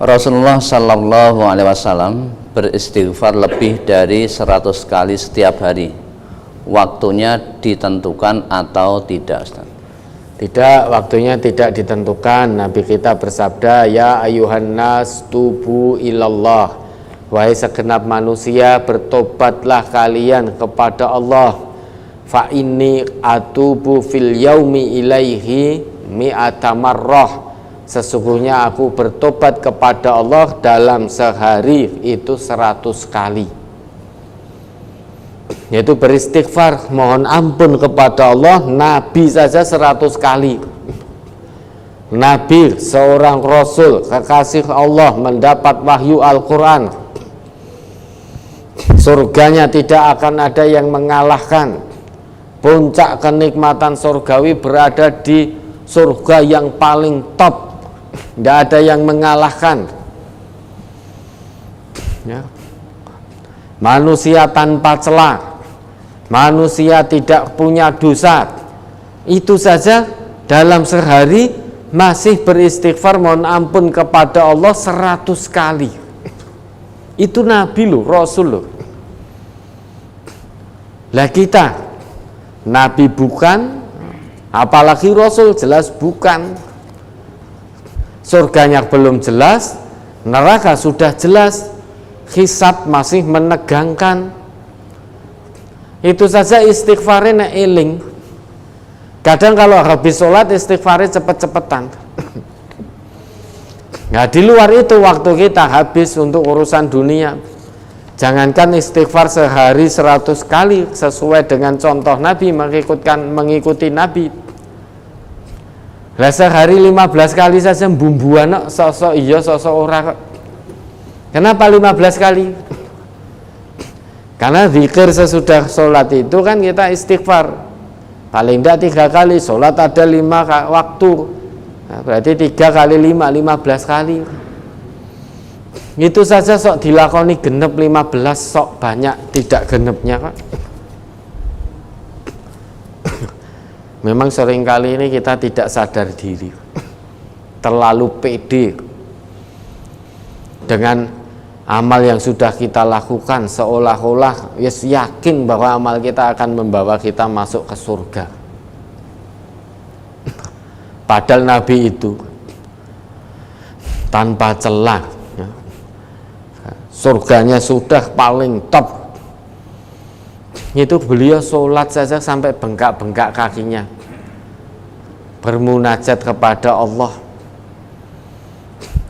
Rasulullah Shallallahu Alaihi Wasallam beristighfar lebih dari 100 kali setiap hari. Waktunya ditentukan atau tidak, Ustaz? Tidak, waktunya tidak ditentukan. Nabi kita bersabda, ya ayuhan nas tubu ilallah, wahai segenap manusia, bertobatlah kalian kepada Allah. Fa inni atubu fil yaumi ilaihi mi'ata marrah, sesungguhnya aku bertobat kepada Allah dalam sehari itu 100 kali, yaitu beristighfar, mohon ampun kepada Allah. Nabi saja 100 kali. Nabi, seorang Rasul, kekasih Allah, mendapat wahyu Al-Quran. Surganya tidak akan ada yang mengalahkan. Puncak kenikmatan surgawi berada di surga yang paling top, tidak ada yang mengalahkan, ya. Manusia tanpa celah, manusia tidak punya dosa, itu saja dalam sehari masih beristighfar mohon ampun kepada Allah 100 kali. Itu Nabi loh, Rasul loh. Lah kita Nabi bukan, apalagi Rasul, jelas bukan. Surganya belum jelas, neraka sudah jelas, hisab masih menegangkan. Itu saja istighfarnya eling. Kadang kalau habis sholat istighfarnya cepet-cepetan. Nah, di luar itu waktu kita habis untuk urusan dunia. Jangankan istighfar sehari 100 kali sesuai dengan contoh Nabi, mengikuti Nabi. Lah sehari 15 kali saja bumbuan sosok iya sosok ora. Kenapa 15 kali? Karena zikir sesudah sholat itu kan kita istighfar paling tidak 3 kali, sholat ada 5 waktu, nah, berarti 3 kali 5, 15 kali. Itu saja sok dilakoni genep 15, sok banyak tidak genepnya Pak. Memang seringkali ini kita tidak sadar diri, terlalu pede dengan amal yang sudah kita lakukan, seolah-olah yakin bahwa amal kita akan membawa kita masuk ke surga. Padahal Nabi itu tanpa celah, surganya sudah paling top. Itu beliau sholat saja sampai bengkak-bengkak kakinya, bermunajat kepada Allah.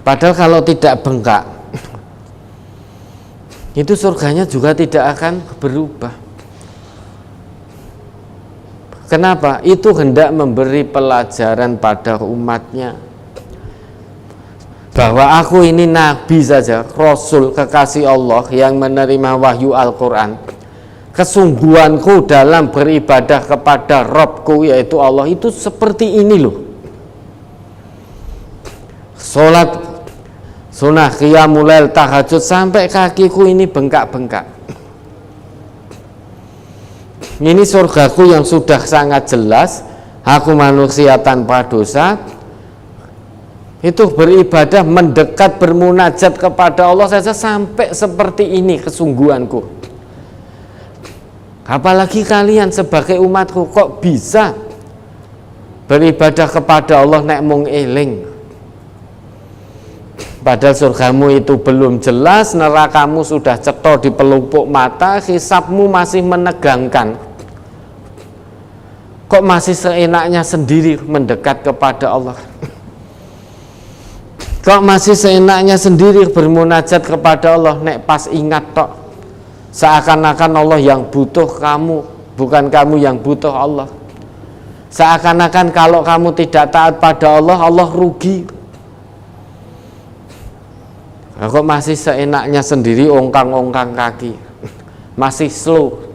Padahal kalau tidak bengkak, itu surganya juga tidak akan berubah. Kenapa? Itu hendak memberi pelajaran pada umatnya bahwa aku ini Nabi saja, Rasul kekasih Allah yang menerima wahyu Al-Quran. Kesungguhanku dalam beribadah kepada Robku yaitu Allah itu seperti ini loh. Sholat sunnah, qiyamul lail, tahajud sampai kakiku ini bengkak-bengkak. Ini surgaku yang sudah sangat jelas. Aku manusia tanpa dosa, itu beribadah, mendekat, bermunajat kepada Allah saja sampai seperti ini kesungguhanku. Apalagi kalian sebagai umatku, kok bisa beribadah kepada Allah nek mung eling? Padahal surgamu itu belum jelas, nerakamu sudah cetha di pelupuk mata, hisabmu masih menegangkan. Kok masih seenaknya sendiri mendekat kepada Allah? Kok masih seenaknya sendiri bermunajat kepada Allah nek pas ingat tok? Seakan-akan Allah yang butuh kamu, bukan kamu yang butuh Allah. Seakan-akan kalau kamu tidak taat pada Allah, Allah rugi. Kok masih seenaknya sendiri ongkang-ongkang kaki, masih slow.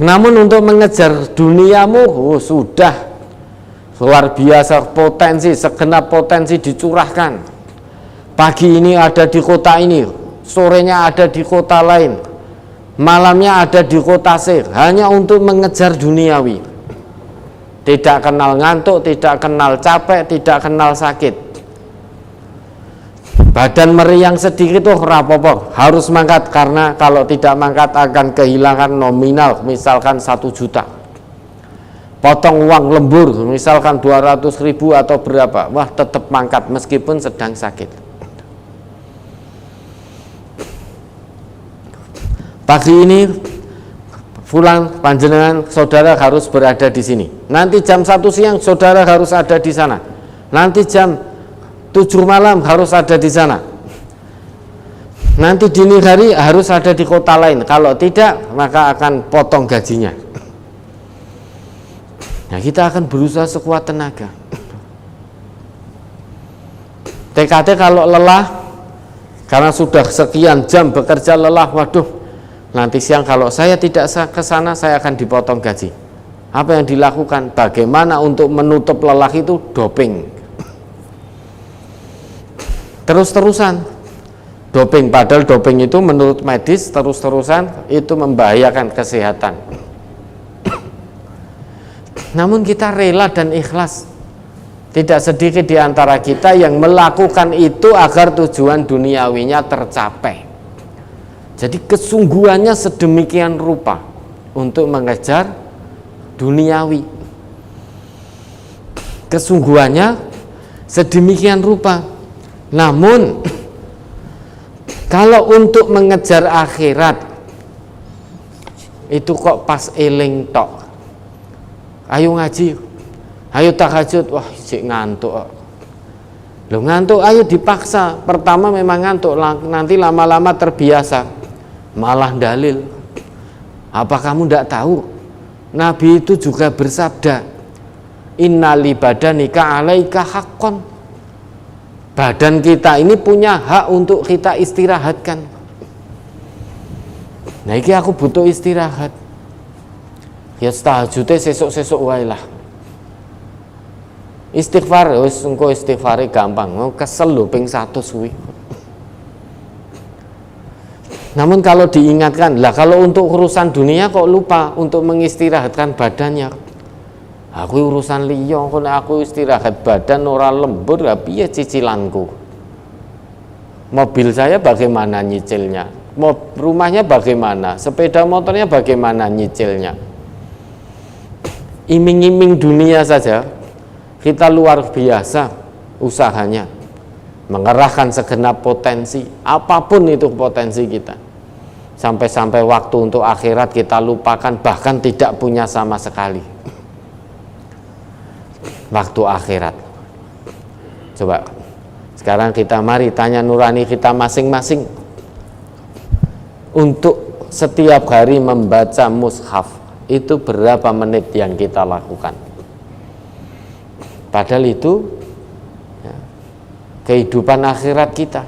Namun untuk mengejar duniamu, sudah luar biasa potensi, segenap potensi dicurahkan. Pagi ini ada di kota ini, sorenya ada di kota lain, malamnya ada di kota C, hanya untuk mengejar duniawi. Tidak kenal ngantuk, tidak kenal capek, tidak kenal sakit. badan meriang sedikit tuh rapopo, harus mangkat, karena kalau tidak mangkat akan kehilangan nominal, misalkan 1 juta. Potong uang lembur, misalkan 200.000 atau berapa, wah tetap mangkat meskipun sedang sakit. Pagi ini fulan panjenengan saudara harus berada di sini. Nanti jam 1 siang saudara harus ada di sana. Nanti jam 7 malam harus ada di sana. Nanti dini hari harus ada di kota lain. Kalau tidak, maka akan potong gajinya. Nah, kita akan berusaha sekuat tenaga. TKT kalau lelah, karena sudah sekian jam bekerja lelah, waduh, nanti siang kalau saya tidak ke sana, saya akan dipotong gaji. Apa yang dilakukan? Bagaimana untuk menutup lelah itu? Doping. Terus-terusan doping, padahal doping itu menurut medis terus-terusan itu membahayakan kesehatan. Namun kita rela dan ikhlas. Tidak sedikit di antara kita yang melakukan itu agar tujuan duniawinya tercapai. Jadi kesungguhannya sedemikian rupa untuk mengejar duniawi. Kesungguhannya sedemikian rupa. Namun kalau untuk mengejar akhirat itu kok pas eling tok. Ayo ngaji, ayo tahajud, wah cik ngantuk. Loh ngantuk, ayo dipaksa. Pertama memang ngantuk, nanti lama-lama terbiasa. Malah dalil. Apa kamu tidak tahu? Nabi itu juga bersabda, innali badanika alaika haqqon. Badan kita ini punya hak untuk kita istirahatkan. Nah ini aku butuh istirahat. Ya tahajudnya sesuk-sesuk wae lah. Istighfar, wis engko istighfare gampang. Mau kesel lho ping 100 kuwi. Namun kalau diingatkan, lah kalau untuk urusan dunia kok lupa untuk mengistirahatkan badannya. Aku urusan liya, aku istirahat badan ora lembur, piye cicilanku? Mobil saya bagaimana nyicilnya? Rumahnya bagaimana? Sepeda motornya bagaimana nyicilnya? Iming-iming dunia saja kita luar biasa usahanya mengerahkan segenap potensi, apapun itu potensi kita. Sampai-sampai waktu untuk akhirat kita lupakan, bahkan tidak punya sama sekali. Waktu akhirat. Coba sekarang kita mari tanya nurani kita masing-masing. Untuk setiap hari membaca mushaf itu berapa menit yang kita lakukan? Padahal itu ya, kehidupan akhirat kita.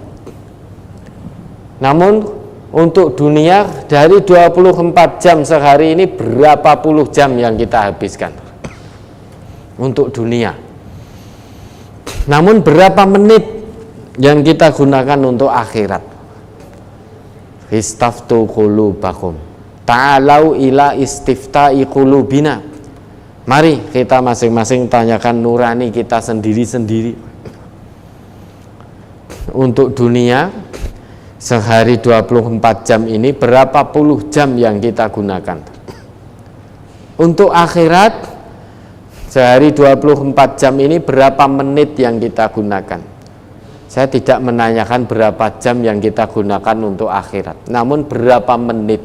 Namun untuk dunia dari 24 jam sehari ini berapa puluh jam yang kita habiskan untuk dunia. Namun berapa menit yang kita gunakan untuk akhirat? Istaftu qulubakum ta'alau ila istifta'i qulubina. Mari kita masing-masing tanyakan nurani kita sendiri-sendiri. Untuk dunia sehari 24 jam ini berapa puluh jam yang kita gunakan? Untuk akhirat sehari 24 jam ini berapa menit yang kita gunakan? Saya tidak menanyakan berapa jam yang kita gunakan untuk akhirat, namun berapa menit.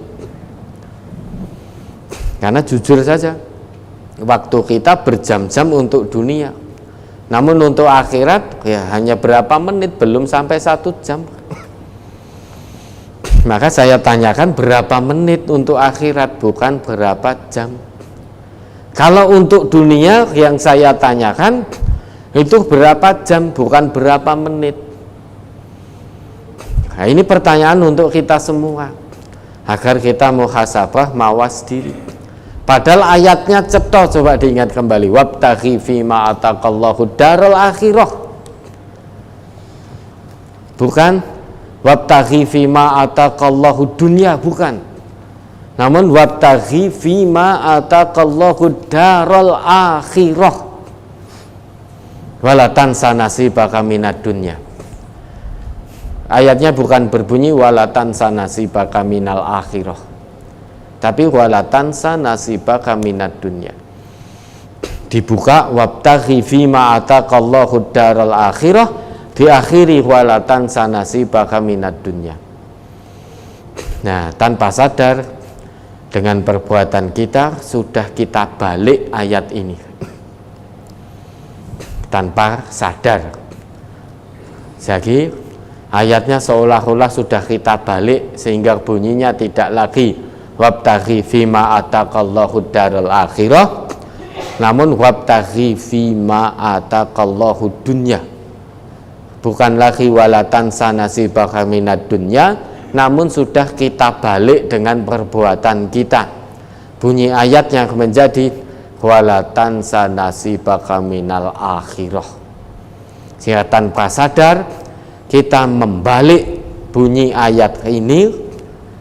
Karena jujur saja, waktu kita berjam-jam untuk dunia, namun untuk akhirat ya hanya berapa menit, belum sampai 1 jam. Maka saya tanyakan berapa menit untuk akhirat, bukan berapa jam. Kalau untuk dunia yang saya tanyakan itu berapa jam, bukan berapa menit. Nah, ini pertanyaan untuk kita semua agar kita muhasabah, mawas diri. Padahal ayatnya cetok, coba diingat kembali. Wabtaghi fima ataqallahu darul akhirah. Bukan wabtaghi fima ataqallahu dunya, bukan. Namun wabtaghi fima ataqallahu darul akhirah. Wala tansa nasibaka minad dunya. Ayatnya bukan berbunyi walatan sanasibaka minal akhirah, tapi walatan sanasibaka minad dunya. Dibuka wabtaghi fima ataqallahu daral akhirah, diakhiri walatan sanasibaka minad dunya. Nah, tanpa sadar dengan perbuatan kita sudah kita balik ayat ini. Tanpa sadar. Jadi ayatnya seolah-olah sudah kita balik sehingga bunyinya tidak lagi wabtaghi fima ataqallahu daral akhirah, namun wabtaghi fima ataqallahu dunya. Bukan lagi walatan sanasibaka minad dunya, namun sudah kita balik dengan perbuatan kita. Bunyi ayatnya menjadi walatan sanasibaka minal akhirah. Sehingga tanpa sadar kita membalik bunyi ayat ini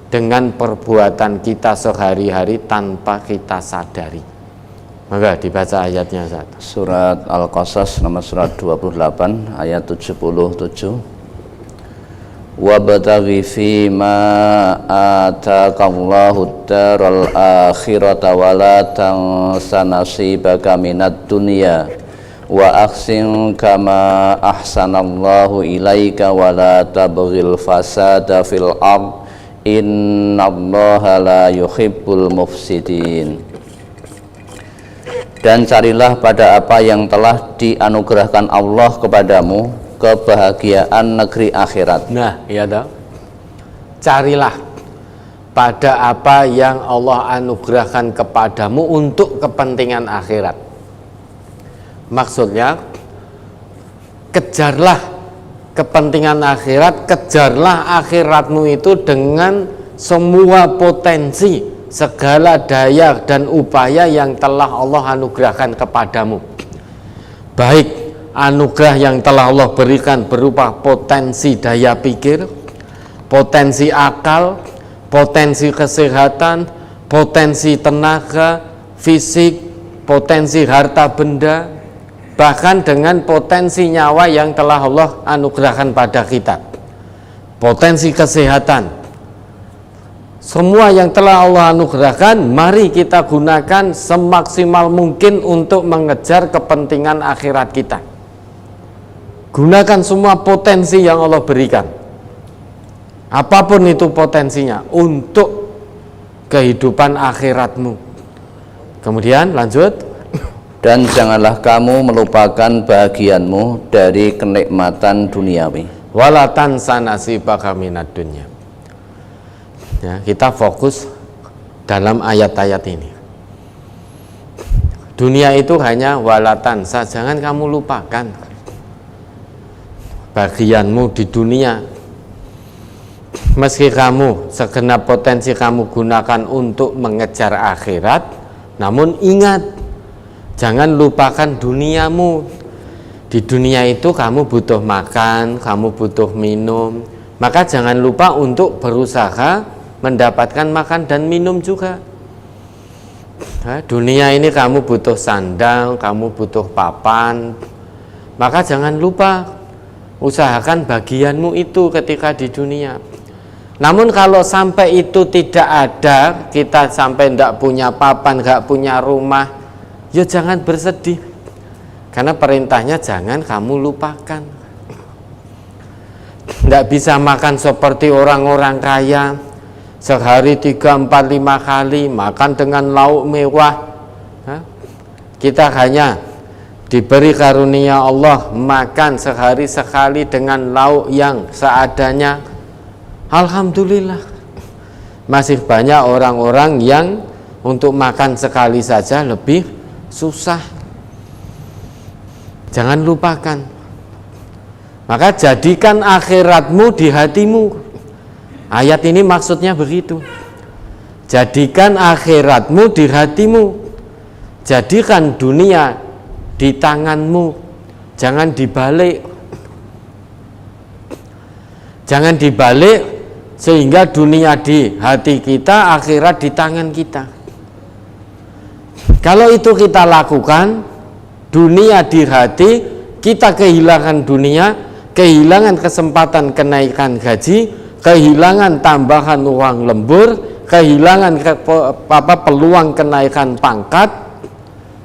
dengan perbuatan kita sehari-hari tanpa kita sadari. Maka dibaca ayatnya saat. Surat Al-Qasas nomor surat 28 ayat 77. Wabtaghi fima ataqallahu daral akhirata wa la tansa nasibaka minad dunya wa ahsin kama ahsanallahu ilaika wa la tabghil fasada fil ard innallaha la yuhibbul mufsidin. Dan carilah pada apa yang telah dianugerahkan Allah kepadamu, kebahagiaan negeri akhirat. Nah, ya toh. Carilah pada apa yang Allah anugerahkan kepadamu untuk kepentingan akhirat. Maksudnya, kejarlah kepentingan akhirat, kejarlah akhiratmu itu dengan semua potensi, segala daya dan upaya yang telah Allah anugerahkan kepadamu. Baik anugerah yang telah Allah berikan berupa potensi daya pikir, potensi akal, potensi kesehatan, potensi tenaga, fisik, potensi harta benda, bahkan dengan potensi nyawa yang telah Allah anugerahkan pada kita. Potensi kesehatan, semua yang telah Allah anugerahkan, mari kita gunakan semaksimal mungkin untuk mengejar kepentingan akhirat kita. Gunakan semua potensi yang Allah berikan, apapun itu potensinya, untuk kehidupan akhiratmu. Kemudian lanjut. Dan janganlah kamu melupakan bagianmu dari kenikmatan duniawi. Walatan sanasibaka minad dunya. Ya, kita fokus dalam ayat-ayat ini. Dunia itu hanya walatan, jangan kamu lupakan bagianmu di dunia. Meski kamu segenap potensi kamu gunakan untuk mengejar akhirat, namun ingat, jangan lupakan duniamu. Di dunia itu kamu butuh makan, kamu butuh minum, maka jangan lupa untuk berusaha mendapatkan makan dan minum juga. Nah, dunia ini kamu butuh sandang, kamu butuh papan, maka jangan lupa usahakan bagianmu itu ketika di dunia. Namun kalau sampai itu tidak ada, kita sampai tidak punya papan, tidak punya rumah, ya jangan bersedih. Karena perintahnya jangan kamu lupakan. Tidak bisa makan seperti orang-orang kaya, sehari 3, 4, 5 kali makan dengan lauk mewah. Kita hanya diberi karunia Allah makan sehari sekali dengan lauk yang seadanya. Alhamdulillah. Masih banyak orang-orang yang untuk makan sekali saja lebih susah. Jangan lupakan. Maka jadikan akhiratmu di hatimu. Ayat ini maksudnya begitu. Jadikan akhiratmu di hatimu. Jadikan dunia di tanganmu, jangan dibalik. Jangan dibalik sehingga dunia di hati kita, akhirat di tangan kita. Kalau itu kita lakukan, dunia di hati, kita kehilangan dunia, kehilangan kesempatan kenaikan gaji, kehilangan tambahan uang lembur, kehilangan peluang kenaikan pangkat,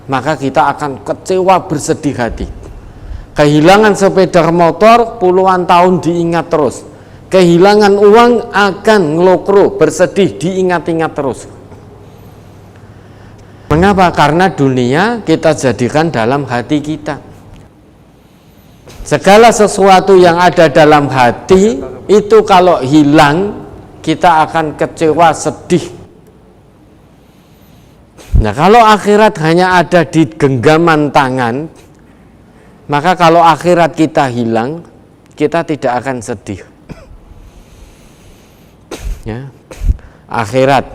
maka kita akan kecewa bersedih hati. Kehilangan sepeda motor puluhan tahun diingat terus, kehilangan uang akan ngelokro, bersedih, diingat-ingat terus. Mengapa? Karena dunia kita jadikan dalam hati kita. Segala sesuatu yang ada dalam hati itu kalau hilang, kita akan kecewa, sedih. Nah, kalau akhirat hanya ada di genggaman tangan, maka kalau akhirat kita hilang, kita tidak akan sedih. Ya. Akhirat,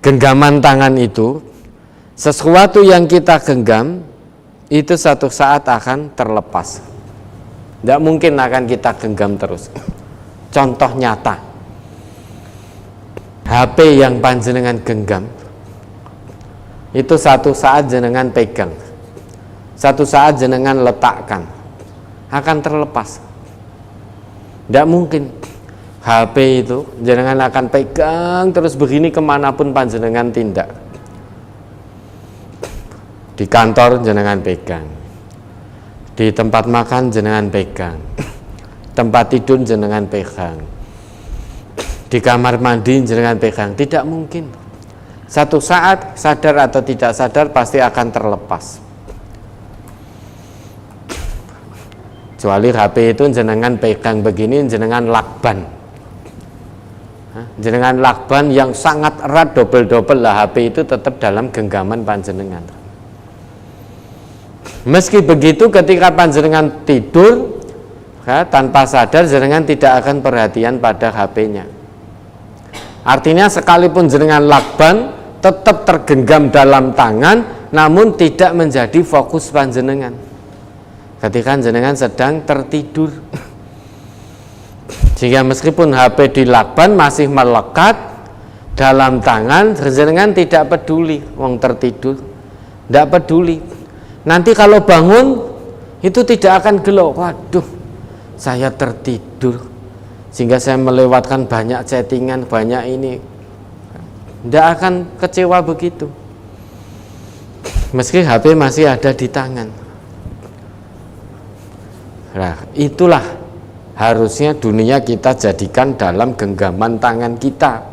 genggaman tangan itu, sesuatu yang kita genggam itu satu saat akan terlepas. Tidak mungkin akan kita genggam terus. Contoh nyata, HP yang panjenengan genggam itu satu saat jenengan pegang, satu saat jenengan letakkan, akan terlepas. Tidak mungkin HP itu jenengan akan pegang terus begini kemanapun panjenengan tindak. Di kantor jenengan pegang, di tempat makan jenengan pegang, tempat tidur jenengan pegang, di kamar mandi jenengan pegang. Tidak mungkin. Satu saat sadar atau tidak sadar pasti akan terlepas. Kecuali HP itu jenengan pegang begini, jenengan lakban. Jenengan lakban yang sangat erat, double-double lah, HP itu tetap dalam genggaman panjenengan. Meski begitu ketika panjenengan tidur, tanpa sadar jenengan tidak akan perhatian pada HP-nya. Artinya sekalipun jenengan lakban tetap tergenggam dalam tangan, namun tidak menjadi fokus panjenengan ketika jenengan sedang tertidur. Sehingga meskipun HP dilakban masih melekat dalam tangan, jenengan tidak peduli, wong tertidur, tidak peduli. Nanti kalau bangun itu tidak akan gelo, waduh saya tertidur sehingga saya melewatkan banyak chattingan, banyak ini. Tidak akan kecewa begitu, meski HP masih ada di tangan. Nah, itulah harusnya dunia kita jadikan dalam genggaman tangan kita.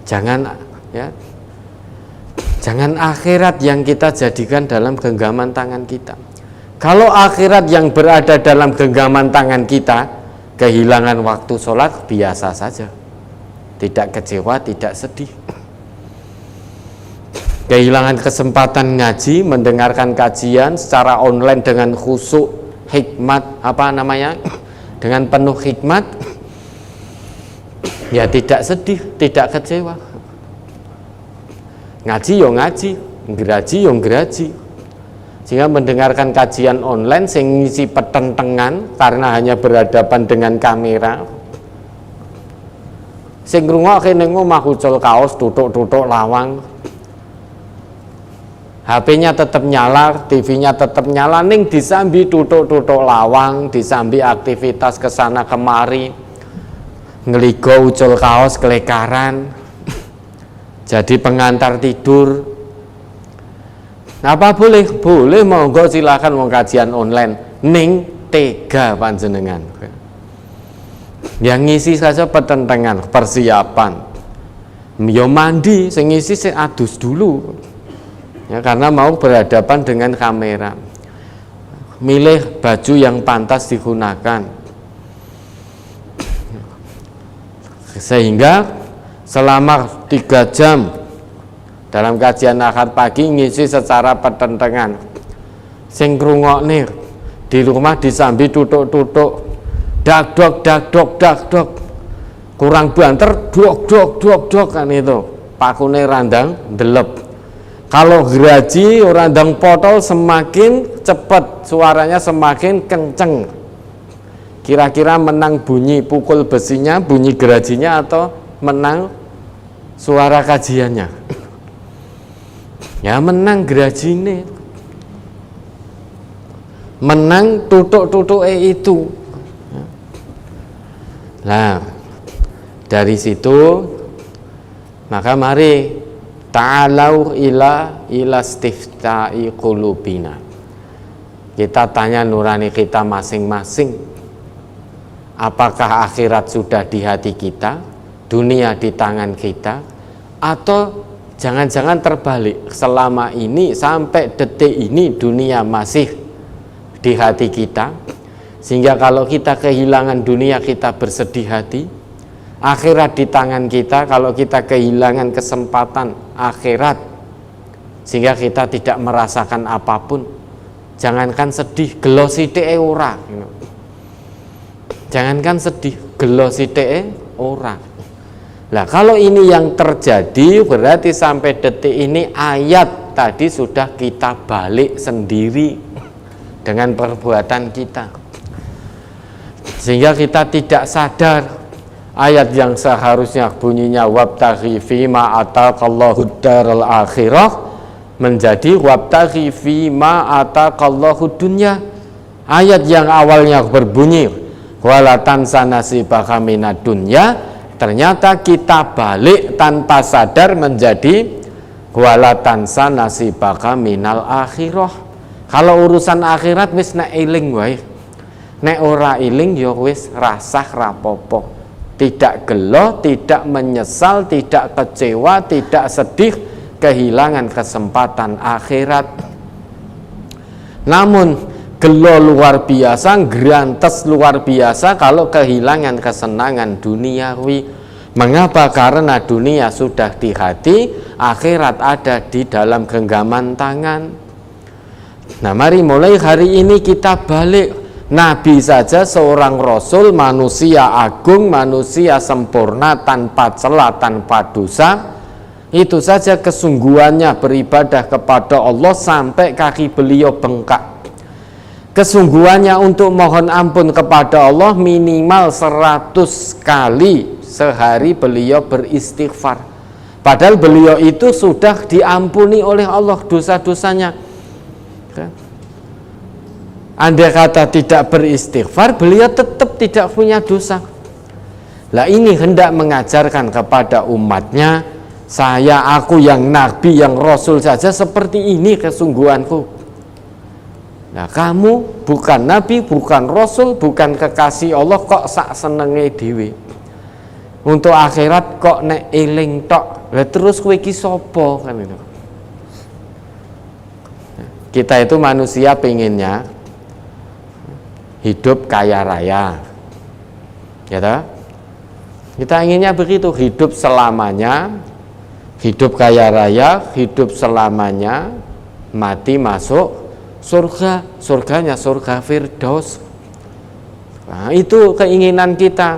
Jangan akhirat yang kita jadikan dalam genggaman tangan kita. Kalau akhirat yang berada dalam genggaman tangan kita, kehilangan waktu sholat biasa saja, tidak kecewa, tidak sedih. Kehilangan kesempatan ngaji, mendengarkan kajian secara online dengan khusyuk, hikmat, dengan penuh hikmat, ya tidak sedih, tidak kecewa. Ngaji yo ngaji, ngeraji yo ngeraji. Sehingga mendengarkan kajian online sing ngisi petentengan karena hanya berhadapan dengan kamera. Sing ngrungokke ning omah ucul kaos, tutuk-tutuk lawang. HP-nya tetap nyala, TV-nya tetap nyala, ning disambi tutuk-tutuk lawang, disambi aktivitas kesana kemari, ngeligo ucul kaos kelekaran, jadi pengantar tidur. Apa boleh? Boleh, monggo silakan mau kajian online, ning tega panjenengan. Yang ngisi saja petentengan, persiapan. Yo mandi, sing ngisi sing adus dulu. Ya, karena mau berhadapan dengan kamera, milih baju yang pantas digunakan, sehingga selama 3 jam dalam kajian akad pagi ngisi secara petentengan. Sing ngrungokne di rumah disambi tutuk-tutuk, dak dok, kurang banter dok kan itu, pakune randang delep. Kalau geraji randang potol semakin cepat, suaranya semakin kenceng. Kira-kira menang bunyi pukul besinya, bunyi gerajinya, atau menang suara kajiannya? Ya menang gerajine, menang tutuk-tutuk itu. Nah, dari situ maka mari ta'alau ila istifta'i qulubina. Kita tanya nurani kita masing-masing, apakah akhirat sudah di hati kita, dunia di tangan kita, atau jangan-jangan terbalik, selama ini sampai detik ini dunia masih di hati kita, sehingga kalau kita kehilangan dunia kita bersedih hati, akhirat di tangan kita, kalau kita kehilangan kesempatan akhirat sehingga kita tidak merasakan apapun, jangankan sedih, gelo sithike ora. Jangankan sedih, gelo sithike ora. Nah, kalau ini yang terjadi, berarti sampai detik ini ayat tadi sudah kita balik sendiri dengan perbuatan kita, sehingga kita tidak sadar ayat yang seharusnya bunyinya wabtaghi fima ataqallahu daral akhirah menjadi wabtaghi fima ataqallahu dunya. Ayat yang awalnya berbunyi wala tansa nasibaka minad dunya, ternyata kita balik tanpa sadar menjadi wala tansa nasibaka minal akhirah. Kalau urusan akhirat wis nek eling wae, nek ora eling ya wis rasah rapopo, tidak gelo, tidak menyesal, tidak kecewa, tidak sedih kehilangan kesempatan akhirat. Namun gelo luar biasa, grantes luar biasa kalau kehilangan kesenangan duniawi. Mengapa? Karena dunia sudah di hati, akhirat ada di dalam genggaman tangan. Nah, mari mulai hari ini kita balik. Nabi saja seorang rasul, manusia agung, manusia sempurna, tanpa celah, tanpa dosa. Itu saja kesungguhannya beribadah kepada Allah sampai kaki beliau bengkak. Kesungguhannya untuk mohon ampun kepada Allah minimal 100 kali sehari beliau beristighfar. Padahal beliau itu sudah diampuni oleh Allah dosa-dosanya. Andai kata tidak beristighfar, beliau tetap tidak punya dosa. Lah ini hendak mengajarkan kepada umatnya, aku yang nabi, yang rasul saja seperti ini kesungguhanku. Nah, kamu bukan nabi, bukan rasul, bukan kekasih Allah, kok sak senenge dhewe. Untuk akhirat kok nek eling tok. Lah terus kowe iki sapa kan itu. Kita itu manusia pengennya hidup kaya raya, ya toh? Kita inginnya begitu, hidup selamanya, hidup kaya raya, hidup selamanya, mati masuk surga, surganya surga Firdaus. Nah, itu keinginan kita.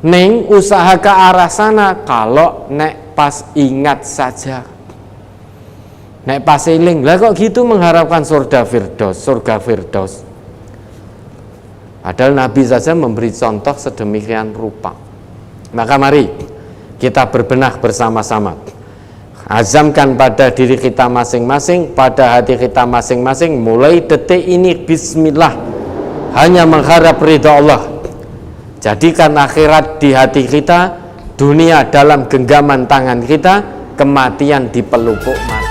Neng usaha ke arah sana kalau nek pas ingat saja. Nek pas eling, lah kok gitu mengharapkan surga Firdaus. Padahal Nabi saja memberi contoh sedemikian rupa. Maka mari kita berbenah bersama-sama. Azamkan pada diri kita masing-masing, pada hati kita masing-masing, mulai detik ini bismillah, hanya mengharap ridha Allah. Jadikan akhirat di hati kita, dunia dalam genggaman tangan kita, kematian di pelupuk mata.